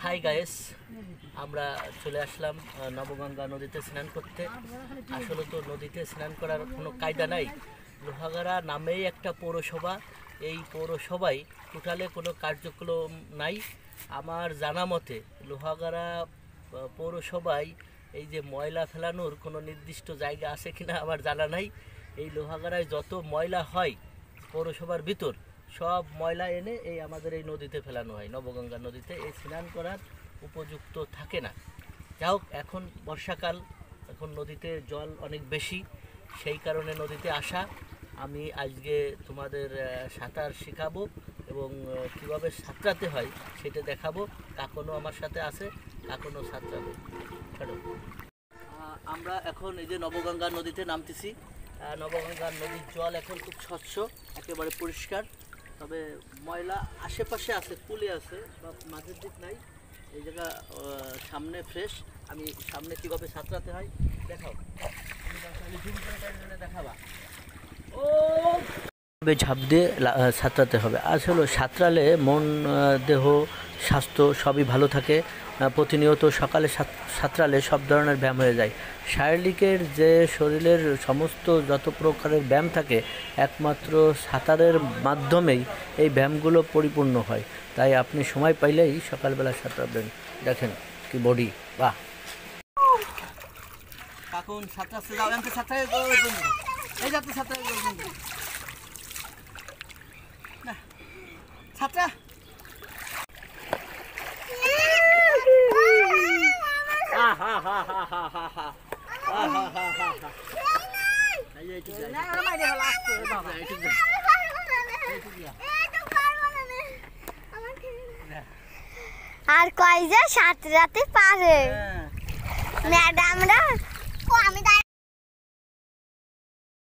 Hi guys, আমরা চলে আসলাম নবগঙ্গা নদীতে স্নান করতে। আসলে তো নদীতে স্নান করার কোনো কায়দা নাই। লোহাগাড়া নামেই একটা পৌরসভা, এই পৌরসভায় টোটালে কোনো কার্যক্রম নাই। আমার জানা মতে লোহাগাড়া পৌরসভায় এই যে ময়লা ফেলানোর কোনো নির্দিষ্ট জায়গা আছে কিনা আমার জানা নাই। এই লোহাগাড়ায় যত ময়লা হয় পৌরসভার ভিতর, সব ময়লা এনে এই আমাদের এই নদীতে ফেলানো হয়। নবগঙ্গা নদীতে এই স্নান করার উপযুক্ত থাকে না। যাই হোক, এখন বর্ষাকাল, এখন নদীতে জল অনেক বেশি, সেই কারণে নদীতে আসা। আমি আজকে তোমাদের সাঁতার শেখাবো এবং কীভাবে সাঁতরাতে হয় সেটা দেখাবো। কাকনও আমার সাথে আছে, কাকনও সাঁতরাবে। চলো, আমরা এখন এই যে নবগঙ্গা নদীতে নামতেছি। নবগঙ্গা নদীর জল এখন খুব স্বচ্ছ, একেবারে পরিষ্কার। তবে ময়লা আশেপাশে আছে, কুলে আছে, বা মাঝের দিক নাই। এই জায়গা সামনে ফ্রেশ। আমি সামনে কীভাবে সাঁতরাতে হয় দেখাও, দেখাবা। ও ঝাঁপ দিয়ে সাঁতরাতে হবে। আসলে সাঁতরালে মন, দেহ, স্বাস্থ্য সবই ভালো থাকে। প্রতিনিয়ত সকালে সাঁতরালে সব ধরনের ব্যায়াম হয়ে যায়। শারীরিকের যে শরীরের সমস্ত যত প্রকারের ব্যায়াম থাকে, একমাত্র সাঁতারের মাধ্যমেই এই ব্যায়ামগুলো পরিপূর্ণ হয়। তাই আপনি সময় পাইলেই সকালবেলা সাঁতরাবেন। দেখেন কি বডি, বাহ। কাকুন সাঁতরাতে যাও, এমনি সাঁতরাই এই যাতে সাঁতরাই না ছাত্রা। আর কয় যে সাঁতরাতে পারে ম্যাডামরা। ও আমি